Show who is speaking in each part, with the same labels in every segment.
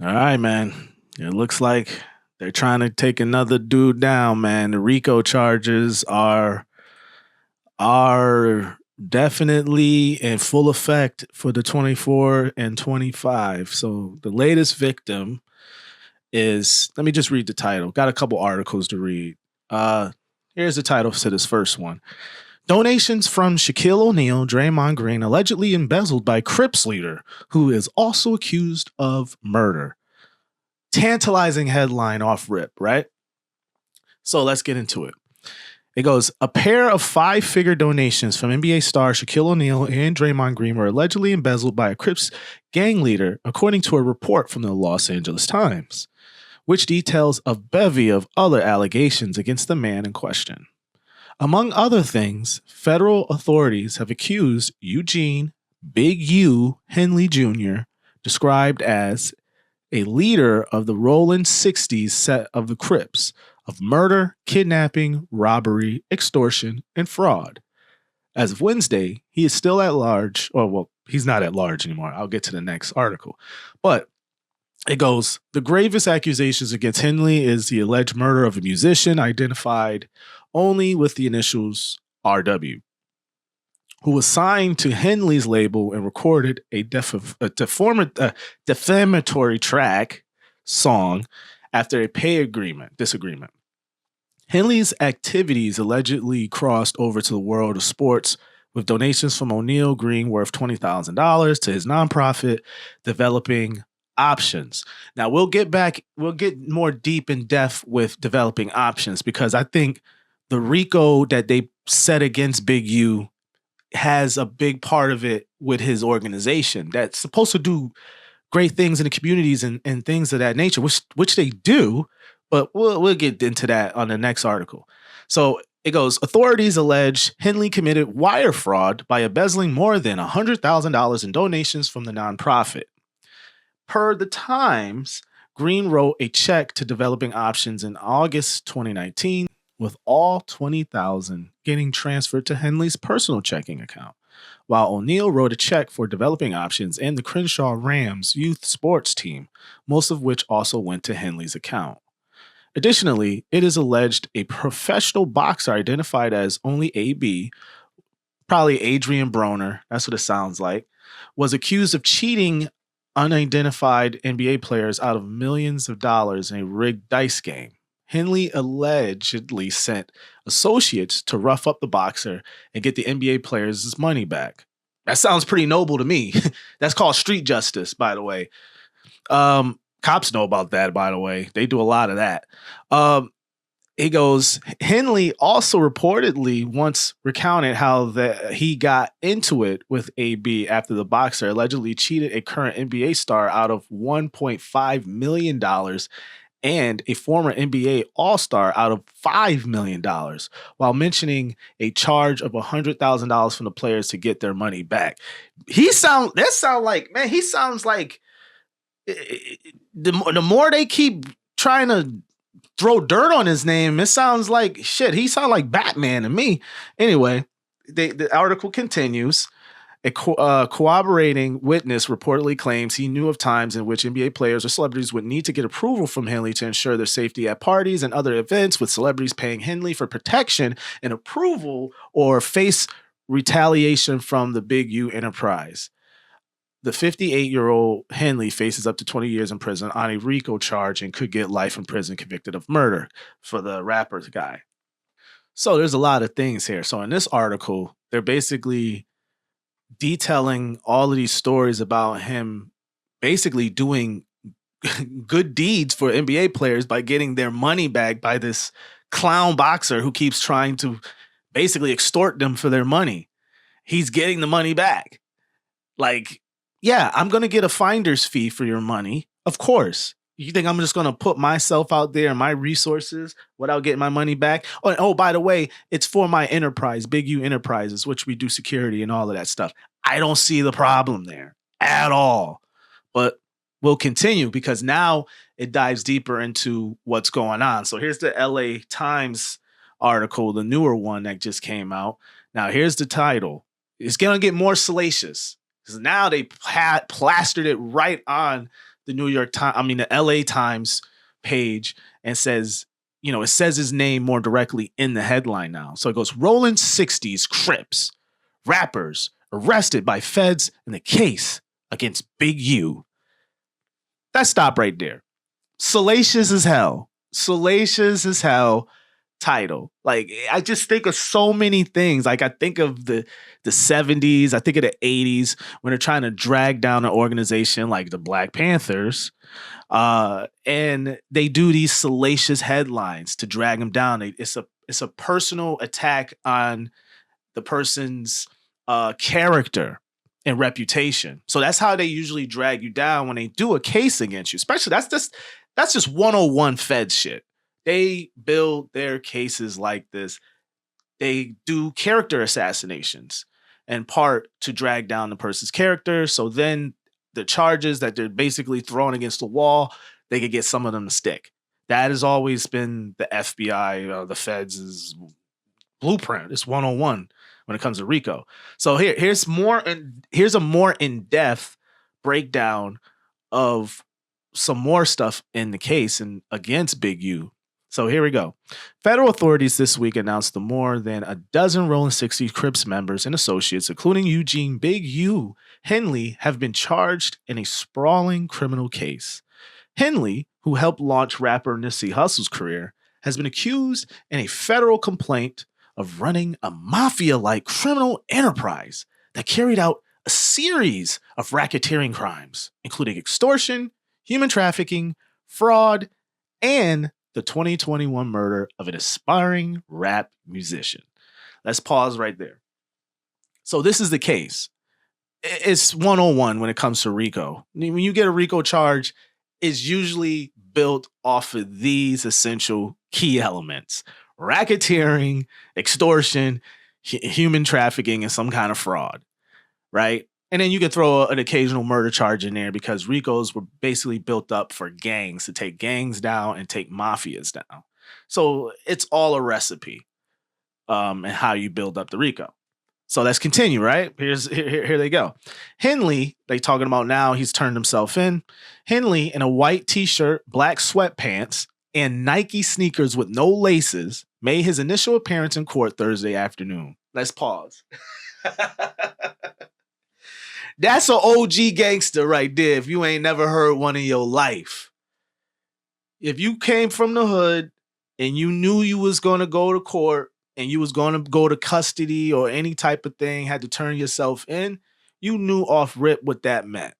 Speaker 1: All right, man. It looks like they're trying to take another dude down, man. The RICO charges are definitely in full effect for the 24 and 25. So the latest victim is, let me just read the title. Got a couple articles to read. Here's the title to this first one. Donations from Shaquille O'Neal, Draymond Green, allegedly embezzled by Crips leader, who is also accused of murder. Tantalizing headline off rip, right? So let's get into it. It goes, a pair of five-figure donations from NBA star Shaquille O'Neal and Draymond Green were allegedly embezzled by a Crips gang leader, according to a report from the Los Angeles Times, which details a bevy of other allegations against the man in question. Among other things, federal authorities have accused Eugene Big U Henley Jr., described as a leader of the Rolling 60s set of the Crips, of murder, kidnapping, robbery, extortion, and fraud. As of Wednesday, he is still at large. Or, well, he's not at large anymore. I'll get to the next article. But it goes, the gravest accusations against Henley is the alleged murder of a musician identified only with the initials RW, who was signed to Henley's label and recorded a defamatory track song after a pay disagreement. Henley's activities allegedly crossed over to the world of sports with donations from O'Neal Green worth $20,000 to his nonprofit Developing Options. Now we'll get more deep in depth with Developing Options, because I think the RICO that they set against Big U has a big part of it with his organization that's supposed to do great things in the communities and things of that nature, which they do. But we'll get into that on the next article. So it goes, authorities allege Henley committed wire fraud by embezzling more than $100,000 in donations from the nonprofit. Per the Times, Green wrote a check to Developing Options in August 2019, with all $20,000 getting transferred to Henley's personal checking account, while O'Neal wrote a check for Developing Options and the Crenshaw Rams youth sports team, most of which also went to Henley's account. Additionally, it is alleged a professional boxer identified as only AB, probably Adrian Broner, that's what it sounds like, was accused of cheating unidentified NBA players out of millions of dollars in a rigged dice game. Henley allegedly sent associates to rough up the boxer and get the NBA players' money back. That sounds pretty noble to me. That's called street justice, by the way. Cops know about that, by the way. They do a lot of that. He goes, Henley also reportedly once recounted how he got into it with AB after the boxer allegedly cheated a current NBA star out of $1.5 million and a former NBA All-Star out of $5 million, while mentioning a charge of $100,000 from the players to get their money back. He sounds like the more they keep trying to throw dirt on his name, it sounds like shit. He sounds like Batman to me. Anyway, the article continues. A corroborating witness reportedly claims he knew of times in which NBA players or celebrities would need to get approval from Henley to ensure their safety at parties and other events, with celebrities paying Henley for protection and approval or face retaliation from the Big U enterprise. The 58-year-old Henley faces up to 20 years in prison on a RICO charge and could get life in prison convicted of murder for the rapper guy. So there's a lot of things here. So in this article, they're basically detailing all of these stories about him basically doing good deeds for NBA players by getting their money back by this clown boxer who keeps trying to basically extort them for their money. He's getting the money back. Like, yeah, I'm going to get a finder's fee for your money. Of course. You think I'm just going to put myself out there and my resources without getting my money back? Oh, by the way, it's for my enterprise, Big U Enterprises, which we do security and all of that stuff. I don't see the problem there at all. But we'll continue because now it dives deeper into what's going on. So here's the LA Times article, the newer one that just came out. Now, here's the title. It's going to get more salacious. because now they plastered it right on the the LA Times page and says, it says his name more directly in the headline now. So it goes, Rolling 60s Crips, rappers arrested by feds in the case against Big U. That stop right there. Salacious as hell. Salacious as hell title. Like, I just think of so many things. Like, I think of the 70s, I think of the 80s when they're trying to drag down an organization like the Black Panthers. And they do these salacious headlines to drag them down. It's a personal attack on the person's character and reputation. So that's how they usually drag you down when they do a case against you. Especially that's just 101 Fed shit. They build their cases like this. They do character assassinations in part to drag down the person's character. So then the charges that they're basically throwing against the wall, they could get some of them to stick. That has always been the FBI, the feds' blueprint. It's 101 when it comes to RICO. So here's a more in-depth breakdown of some more stuff in the case and against Big U. So here we go. Federal authorities this week announced the more than a dozen Rolling 60 Crips members and associates, including Eugene Big U Henley, have been charged in a sprawling criminal case. Henley, who helped launch rapper Nipsey Hussle's career, has been accused in a federal complaint of running a mafia-like criminal enterprise that carried out a series of racketeering crimes, including extortion, human trafficking, fraud, and the 2021 murder of an aspiring rap musician. Let's pause right there. So this is the case. It's 101 when it comes to RICO. When you get a RICO charge, it's usually built off of these essential key elements: racketeering, extortion, human trafficking, and some kind of fraud, right? And then you can throw an occasional murder charge in there because RICOs were basically built up for gangs, to take gangs down and take mafias down. So it's all a recipe and how you build up the RICO. So let's continue, right? Here they go. Henley, they talking about now, he's turned himself in. Henley, in a white t-shirt, black sweatpants, and Nike sneakers with no laces, made his initial appearance in court Thursday afternoon. Let's pause. That's an OG gangster right there if you ain't never heard one in your life. If you came from the hood and you knew you was going to go to court and you was going to go to custody or any type of thing, had to turn yourself in, you knew off rip what that meant.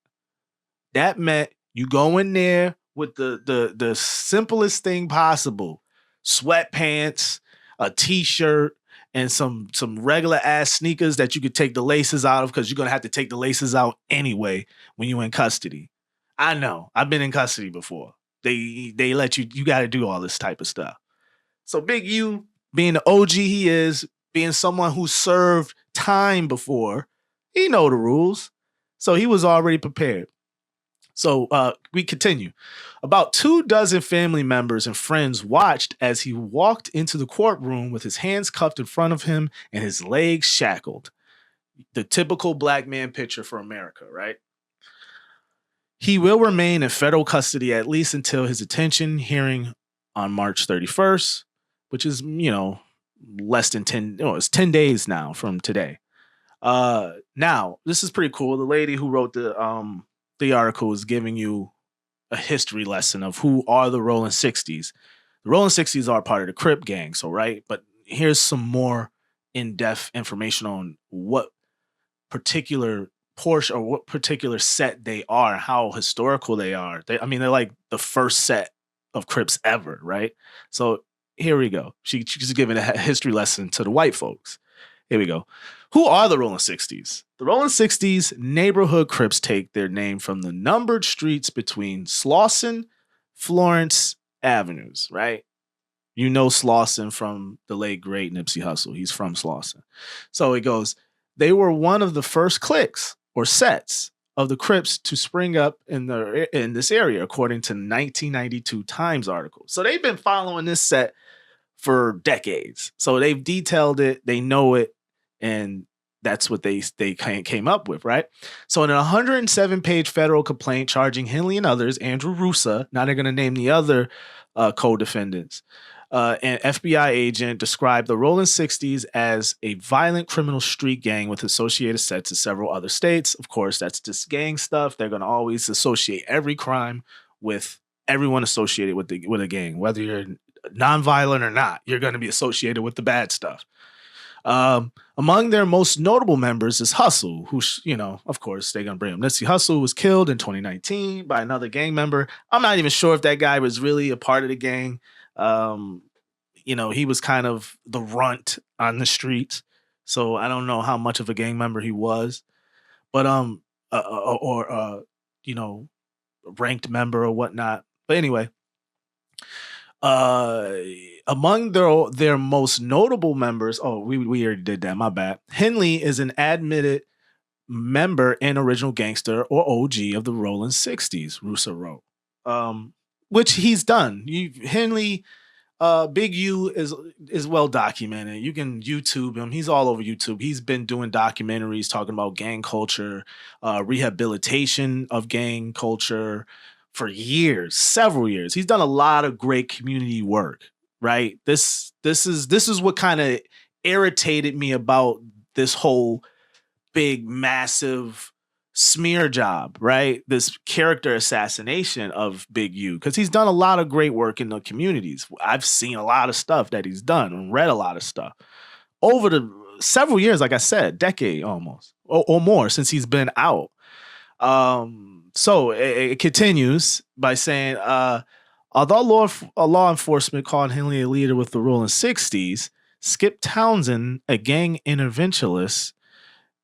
Speaker 1: That meant you go in there with the simplest thing possible: sweatpants, a t-shirt, and some regular ass sneakers that you could take the laces out of, because you're gonna have to take the laces out anyway when you're in custody. I know, I've been in custody before. They let you got to do all this type of stuff. So Big U, being the OG he is, being someone who served time before, he know the rules. So he was already prepared. So we continue. About 24 family members and friends watched as he walked into the courtroom with his hands cuffed in front of him and his legs shackled. The typical black man picture for America, right? He will remain in federal custody at least until his detention hearing on March 31st, which is, less than 10, it's 10 days now from today. Now, this is pretty cool. The lady who wrote the article is giving you a history lesson of who are the Rolling 60s. The Rolling 60s are part of the Crip gang, so right? But here's some more in-depth information on what particular portion or what particular set they are, how historical they are. They're like the first set of Crips ever, right? So here we go. She's giving a history lesson to the white folks. Here we go. Who are the Rolling 60s? The Rolling 60s neighborhood Crips take their name from the numbered streets between Slauson, Florence Avenues, right? You know Slauson from the late, great Nipsey Hussle. He's from Slauson. So it goes, they were one of the first cliques or sets of the Crips to spring up in this area, according to 1992 Times article. So they've been following this set for decades. So they've detailed it. They know it. And that's what they came up with, right? So in a 107-page federal complaint charging Henley and others, Andrew Rusa, now they're going to name the other co-defendants, an FBI agent described the Rolling 60s as a violent criminal street gang with associated sets in several other states. Of course, that's just gang stuff. They're going to always associate every crime with everyone associated with a gang, whether you're nonviolent or not. You're going to be associated with the bad stuff. Among their most notable members is Hustle, who, of course, they're going to bring him. Nipsey Hussle was killed in 2019 by another gang member. I'm not even sure if that guy was really a part of the gang. He was kind of the runt on the streets. So I don't know how much of a gang member he was, but, ranked member or whatnot. But anyway, among their most notable members, we already did that, my bad. Henley is an admitted member and original gangster or OG of the Rolling 60s, Rusa wrote, which he's done. Henley, Big U is well documented. You can YouTube him. He's all over YouTube. He's been doing documentaries talking about gang culture, rehabilitation of gang culture, for years, several years. He's done a lot of great community work, right? This is what kind of irritated me about this whole big, massive smear job, right? This character assassination of Big U, because he's done a lot of great work in the communities. I've seen a lot of stuff that he's done and read a lot of stuff over the several years, like I said, decade almost or more since he's been out. So it continues by saying, although law enforcement called Henley a leader with the Rolling 60s, Skip Townsend, a gang interventionist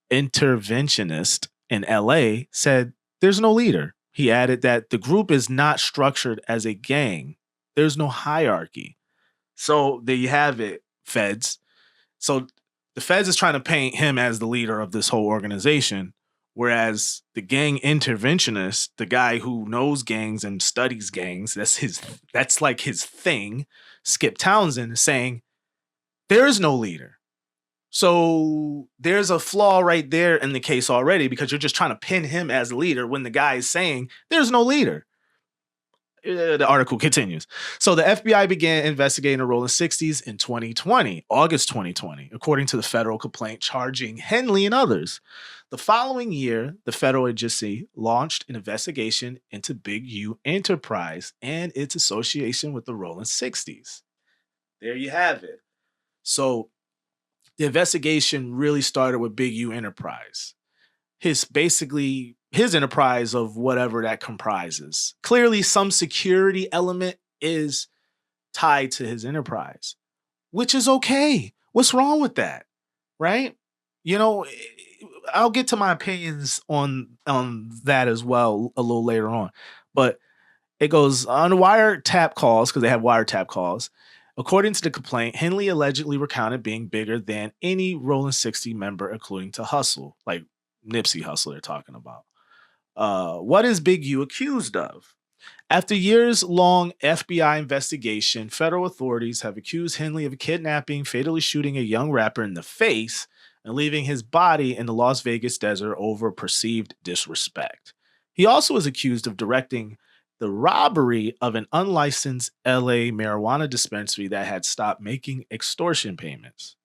Speaker 1: in LA, said there's no leader. He added that the group is not structured as a gang. There's no hierarchy. So there you have it, feds. So the feds is trying to paint him as the leader of this whole organization, whereas the gang interventionist, the guy who knows gangs and studies gangs, that's like his thing, Skip Townsend, is saying there is no leader. So there's a flaw right there in the case already, because you're just trying to pin him as leader when the guy is saying there's no leader. The article continues. So the FBI began investigating the Rolling 60s in 2020, August 2020, according to the federal complaint charging Henley and others. The following year, the federal agency launched an investigation into Big U Enterprise and its association with the Rolling 60s. There you have it. So the investigation really started with Big U Enterprise. His enterprise of whatever that comprises. Clearly, some security element is tied to his enterprise, which is okay. What's wrong with that? Right? I'll get to my opinions on that as well a little later on. But it goes on wiretap calls, because they have wiretap calls. According to the complaint, Henley allegedly recounted being bigger than any Rolling 60 member, including to Hustle, like Nipsey Hussle they're talking about. What is Big U accused of? After years-long FBI investigation, federal authorities have accused Henley of kidnapping, fatally shooting a young rapper in the face, and leaving his body in the Las Vegas desert over perceived disrespect. He also is accused of directing the robbery of an unlicensed LA marijuana dispensary that had stopped making extortion payments.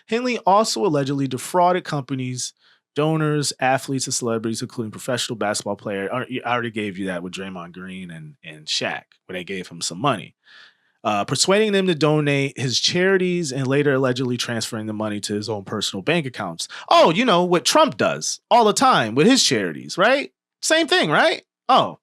Speaker 1: Henley also allegedly defrauded companies, donors, athletes, and celebrities, including professional basketball players. I already gave you that with Draymond Green and Shaq, where they gave him some money. Persuading them to donate his charities and later allegedly transferring the money to his own personal bank accounts. Oh, what Trump does all the time with his charities, right? Same thing, right? Oh,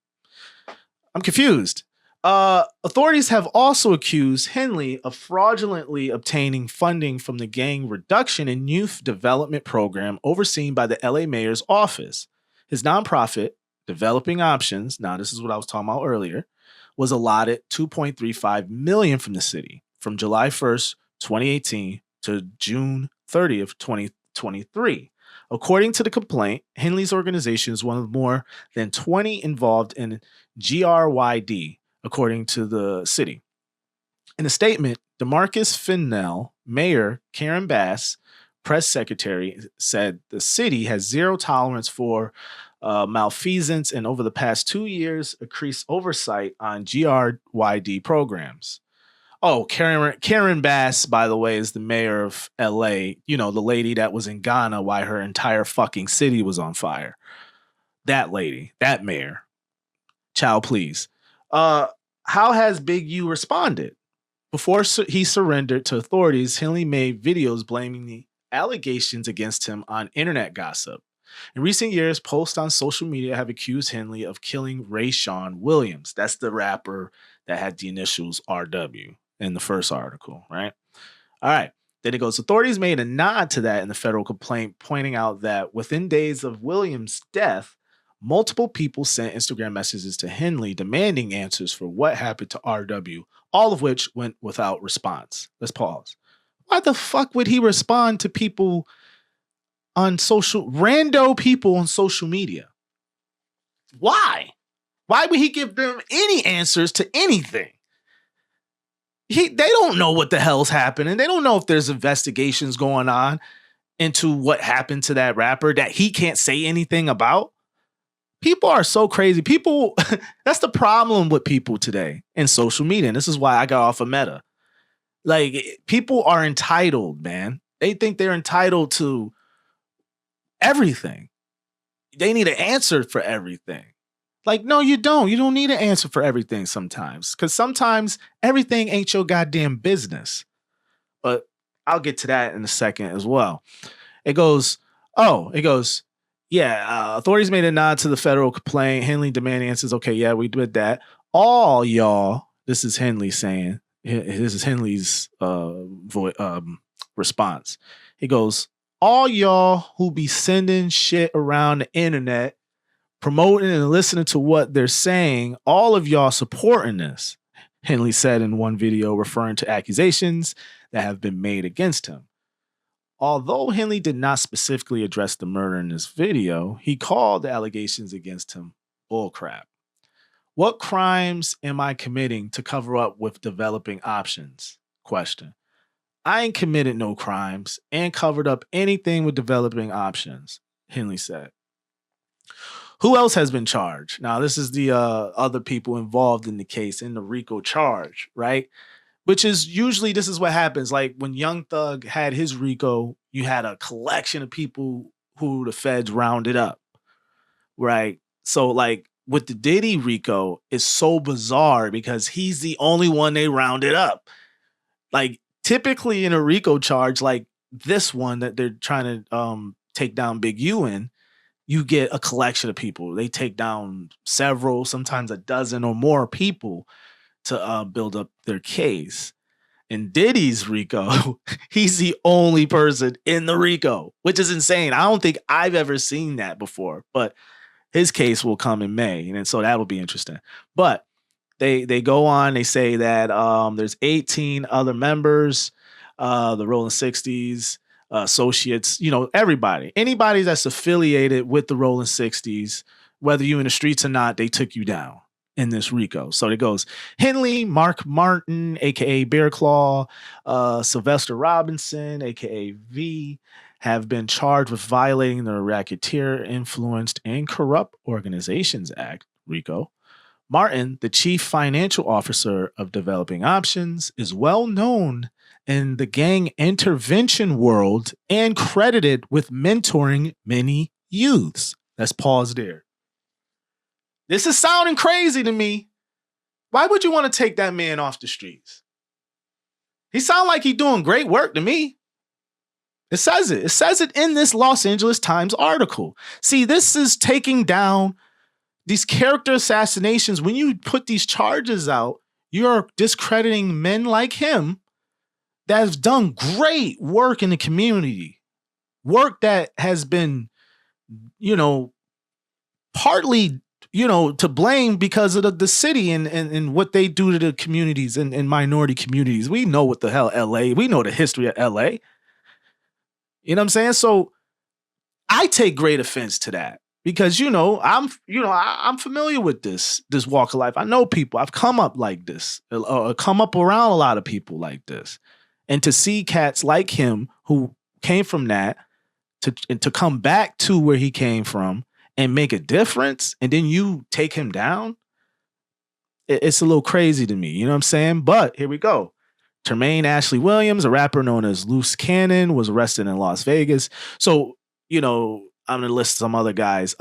Speaker 1: I'm confused. Authorities have also accused Henley of fraudulently obtaining funding from the Gang Reduction and Youth Development Program overseen by the LA Mayor's office. His nonprofit, Developing Options, now this is what I was talking about earlier, was allotted $2.35 million from the city from July 1st, 2018 to June 30th, 2023. According to the complaint, Henley's organization is one of more than 20 involved in GRYD, according to the city. In a statement, DeMarcus Finnell, Mayor Karen Bass, press secretary said the city has zero tolerance for malfeasance and over the past 2 years increased oversight on GRYD programs. Oh, Karen Bass, by the way, is the mayor of LA. You know, the lady that was in Ghana while her entire fucking city was on fire. That lady, that mayor. Child, please. How has Big U responded? Before he surrendered to authorities, Henley made videos blaming the allegations against him on internet gossip. In recent years, posts on social media have accused Henley of killing Rayshawn Williams. That's the rapper that had the initials RW in the first article, right? All right. Then it goes, authorities made a nod to that in the federal complaint, pointing out that within days of Williams' death, multiple people sent Instagram messages to Henley demanding answers for what happened to RW, all of which went without response. Let's pause. Why the fuck would he respond to people on rando people on social media? Why? Why would he give them any answers to anything? They don't know what the hell's happening. They don't know if there's investigations going on into what happened to that rapper that he can't say anything about. People are so crazy. People, that's the problem with people today in social media. And this is why I got off of Meta. Like, people are entitled, man. They think they're entitled to everything. They need an answer for everything. Like, no, you don't. You don't need an answer for everything sometimes. Because sometimes everything ain't your goddamn business. But I'll get to that in a second as well. It goes, yeah, authorities made a nod to the federal complaint. Henley demanding answers. Okay, yeah, we did that. All y'all, this is Henley saying, this is Henley's response. He goes, all y'all who be sending shit around the internet, promoting and listening to what they're saying, all of y'all supporting this, Henley said in one video referring to accusations that have been made against him. Although Henley did not specifically address the murder in this video, he called the allegations against him bullcrap. What crimes am I committing to cover up with developing options? Question. I ain't committed no crimes and covered up anything with developing options, Henley said. Who else has been charged? Now, this is the other people involved in the case in the RICO charge, right? Which is usually, this is what happens. Like when Young Thug had his RICO, you had a collection of people who the feds rounded up, right? So like with the Diddy RICO, it's so bizarre because he's the only one they rounded up. Like typically in a RICO charge, like this one that they're trying to take down Big U in, you get a collection of people. They take down several, sometimes a dozen or more people to build up their case. In Diddy's RICO, he's the only person in the RICO, which is insane. I don't think I've ever seen that before, but his case will come in May, and so that'll be interesting. But they go on, they say that there's 18 other members, the Rolling 60s, associates, you know, anybody that's affiliated with the Rolling 60s, whether you in the streets or not, they took you down in this RICO. So it goes Henley, Mark Martin, aka Bear Claw, Sylvester Robinson, aka V, have been charged with violating the Racketeer Influenced and Corrupt Organizations Act, RICO. Martin, the chief financial officer of Developing Options, is well known in the gang intervention world and credited with mentoring many youths. Let's pause there. This is sounding crazy to me. Why would you want to take that man off the streets? He sounds like he's doing great work to me. It says it. It says it in this Los Angeles Times article. See, this is taking down these character assassinations. When you put these charges out, you're discrediting men like him that have done great work in the community. Work that has been, partly, to blame because of the city and what they do to the communities and minority communities. We know what the hell LA, we know the history of LA. You know what I'm saying? So I take great offense to that because, I'm familiar with this walk of life. I know people. I've come up like this, come up around a lot of people like this. And to see cats like him who came from that to come back to where he came from and make a difference, and then you take him down. It's a little crazy to me. You know what I'm saying? But here we go. Tremaine Ashley Williams, a rapper known as Loose Cannon, was arrested in Las Vegas. So, I'm going to list some other guys.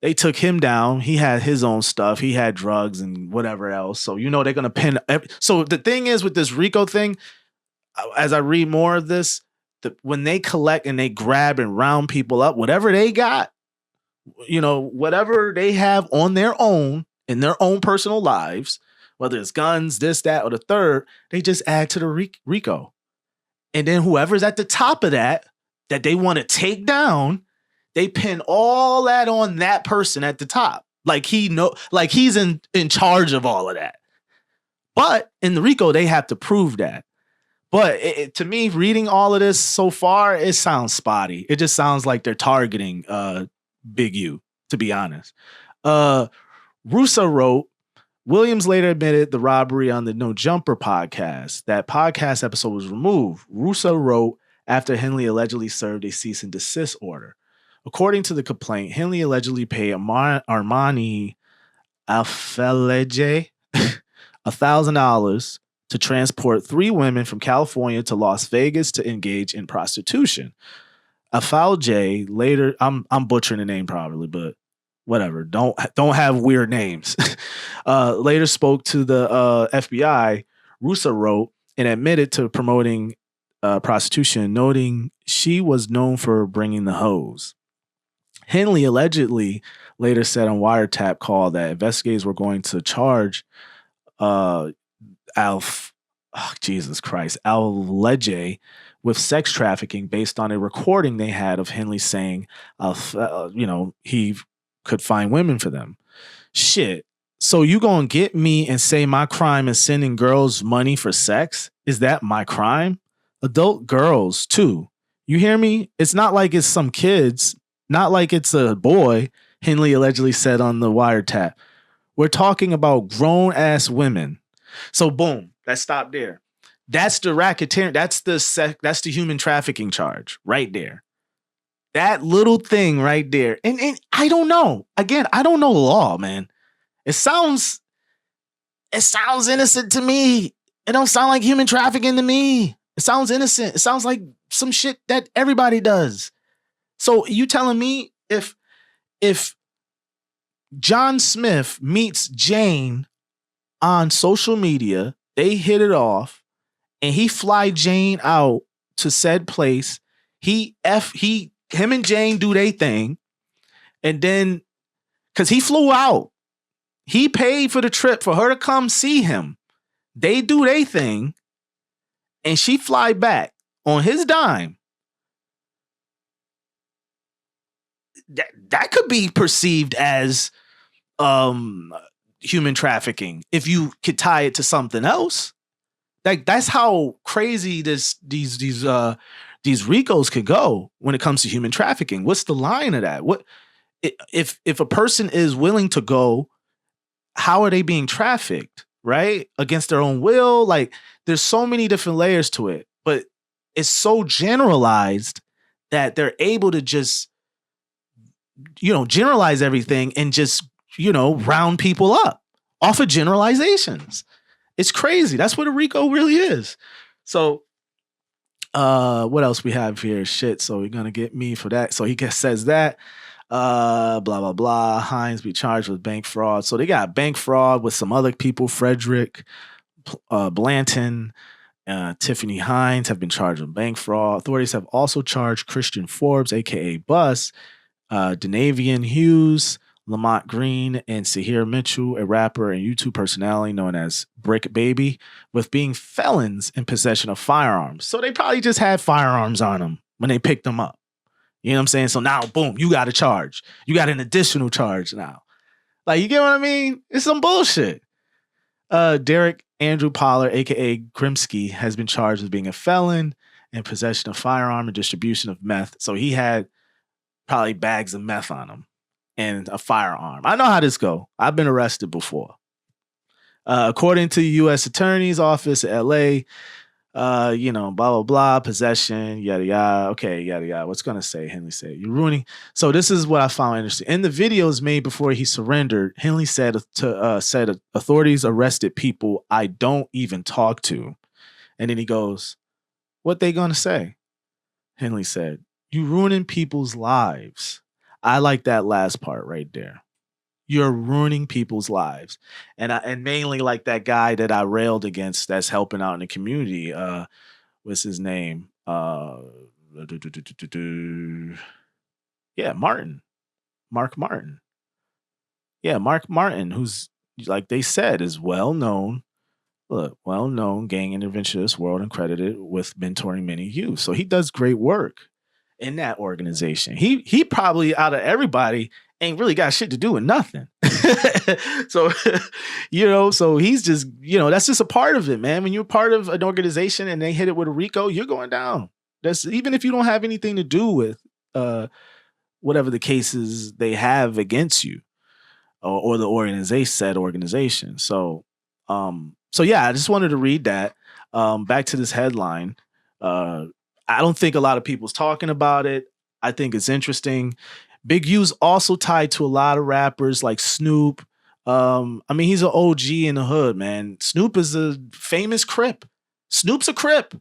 Speaker 1: They took him down. He had his own stuff. He had drugs and whatever else. So, they're going to pin. So the thing is with this RICO thing, as I read more of this, when they collect and they grab and round people up, whatever they got, whatever they have on their own in their own personal lives, whether it's guns, this, that, or the third, they just add to the RICO. And then whoever's at the top of that they want to take down, they pin all that on that person at the top. Like he's in charge of all of that. But in the RICO, they have to prove that. But to me, reading all of this so far, it sounds spotty. It just sounds like they're targeting Big U, to be honest. Russo wrote, Williams later admitted the robbery on the No Jumper podcast. That podcast episode was removed. Russo wrote after Henley allegedly served a cease and desist order. According to the complaint, Henley allegedly paid Armani Alfeleje $1,000 to transport 3 women from California to Las Vegas to engage in prostitution. Alfeleje later, I'm butchering the name probably, but whatever. Don't have weird names. Later spoke to the FBI. Russo wrote and admitted to promoting prostitution, noting she was known for bringing the hoes. Henley allegedly later said on wiretap call that investigators were going to charge Alfeleje with sex trafficking based on a recording they had of Henley saying, he could find women for them. Shit. So you gonna get me and say my crime is sending girls money for sex? Is that my crime? Adult girls too. You hear me? It's not like it's some kids, not like it's a boy, Henley allegedly said on the wiretap. We're talking about grown ass women. So boom, let's stop there. That's the racketeering. That's the human trafficking charge right there. That little thing right there. And I don't know. Again, I don't know the law, man. It sounds innocent to me. It don't sound like human trafficking to me. It sounds innocent. It sounds like some shit that everybody does. So you telling me if John Smith meets Jane on social media, they hit it off, and he fly Jane out to said place, him and Jane do their thing, and then because he flew out, he paid for the trip for her to come see him. They do their thing, and she fly back on his dime. That could be perceived as human trafficking if you could tie it to something else. Like that's how crazy these RICOs could go when it comes to human trafficking. What's the line of that? What if a person is willing to go? How are they being trafficked? Right? Against their own will? Like there's so many different layers to it, but it's so generalized that they're able to just generalize everything and just round people up off of generalizations. It's crazy. That's what a RICO really is. So what else we have here? Shit. So you're gonna get me for that. So he says that blah blah blah. Hines be charged with bank fraud. So they got bank fraud with some other people. Frederick Blanton, Tiffany Hines have been charged with bank fraud. Authorities have also charged Christian Forbes, aka Bus, Denavian Hughes, Lamont Green, and Sahir Mitchell, a rapper and YouTube personality known as Brick Baby, with being felons in possession of firearms. So they probably just had firearms on them when they picked them up. You know what I'm saying? So now, boom, you got a charge. You got an additional charge now. Like, you get what I mean? It's some bullshit. Derek Andrew Pollard, a.k.a. Grimsky, has been charged with being a felon in possession of firearm and distribution of meth. So he had probably bags of meth on him and a firearm. I know how this go. I've been arrested before. According to the U.S. Attorney's Office in L.A., Blah blah blah, possession, yada yada. Okay, yada yada. What's gonna say? Henley said, "You're ruining." So this is what I found interesting. In the videos made before he surrendered, Henley said authorities arrested people I don't even talk to, and then he goes, "What they gonna say?" Henley said, "You ruining people's lives." I like that last part right there. You're ruining people's lives, and mainly like that guy that I railed against that's helping out in the community. What's his name? Yeah, Martin, Mark Martin. Yeah, Mark Martin, who's like they said is well known. Look, well known gang interventionist, world accredited with mentoring many youth. So he does great work in that organization. He probably out of everybody ain't really got shit to do with nothing. So so he's just, that's just a part of it, man. When you're part of an organization and they hit it with a RICO, you're going down. That's even if you don't have anything to do with uh whatever the cases they have against you or the organization. So yeah, I just wanted to read that. Back to this headline. Uh, I don't think a lot of people's talking about it. I think it's interesting. Big U's also tied to a lot of rappers like Snoop. I mean, he's an OG in the hood, man. Snoop is a famous Crip. Snoop's a Crip.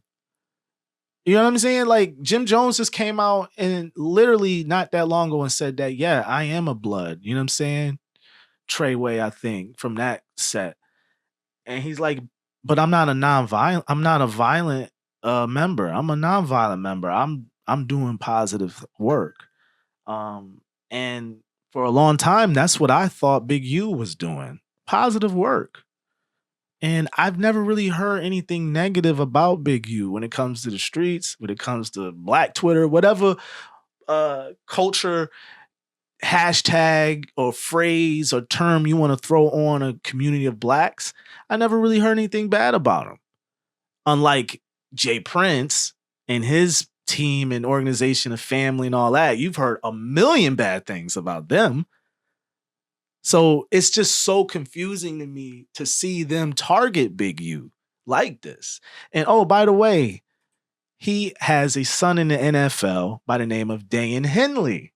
Speaker 1: You know what I'm saying? Like Jim Jones just came out and literally not that long ago and said that, yeah, I am a blood. You know what I'm saying? Treyway, I think, from that set. And he's like, but I'm not a violent member. I'm a non-violent member. I'm doing positive work. And for a long time, that's what I thought Big U was doing. Positive work. And I've never really heard anything negative about Big U when it comes to the streets, when it comes to Black Twitter, whatever culture hashtag or phrase or term you want to throw on a community of blacks. I never really heard anything bad about him. Unlike Jay Prince and his team and organization of family and all that, you've heard a million bad things about them. So it's just so confusing to me to see them target Big U like this. And oh, by the way, he has a son in the NFL by the name of Dayan Henley.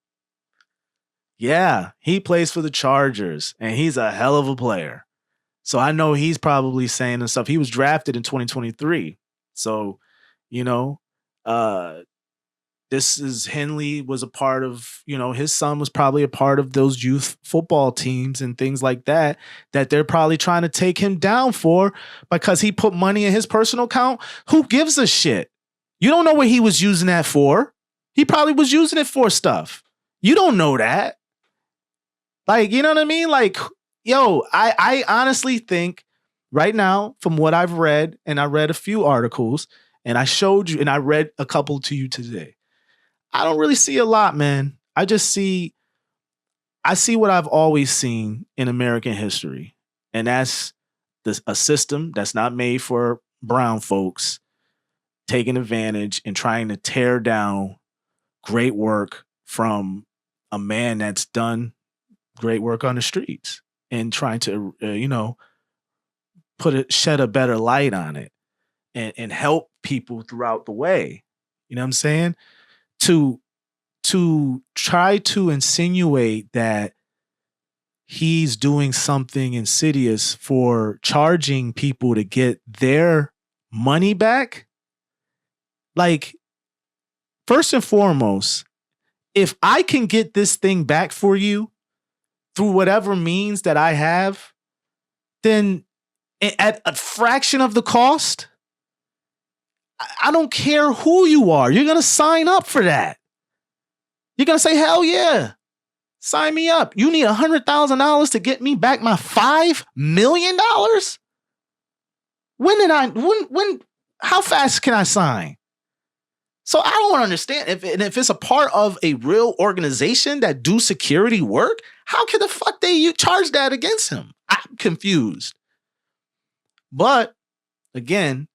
Speaker 1: Yeah, he plays for the Chargers, and he's a hell of a player. So I know he's probably saying and stuff. He was drafted in 2023. So, you know, uh, this is Henley was a part of, his son was probably a part of those youth football teams and things like that they're probably trying to take him down for because he put money in his personal account. Who gives a shit? You don't know what he was using that for. He probably was using it for stuff. You don't know that. Like, you know what I mean? Like, yo, I honestly think right now, from what I've read, and I read a few articles, and I showed you, and I read a couple to you today. I don't really see a lot, man. I see what I've always seen in American history, and that's a system that's not made for brown folks taking advantage and trying to tear down great work from a man that's done great work on the streets and trying to, shed a better light on it and help people throughout the way. You know what I'm saying? To try to insinuate that he's doing something insidious for charging people to get their money back. Like, first and foremost, if I can get this thing back for you through whatever means that I have, then at a fraction of the cost, I don't care who you are. You're going to sign up for that. You're going to say, hell yeah, sign me up. You need $100,000 to get me back my $5 million? How fast can I sign? So I don't understand if it's a part of a real organization that do security work, how can the fuck you charge that against him? I'm confused. But again,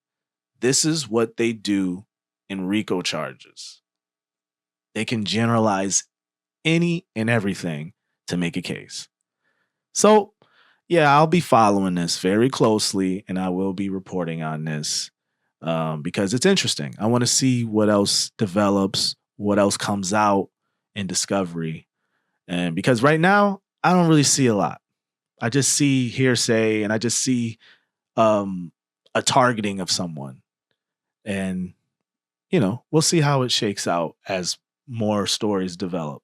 Speaker 1: this is what they do in RICO charges. They can generalize any and everything to make a case. So yeah, I'll be following this very closely and I will be reporting on this. because it's interesting. I want to see what else develops, what else comes out in discovery. And because right now, I don't really see a lot. I just see hearsay and I just see um, a targeting of someone. And, we'll see how it shakes out as more stories develop.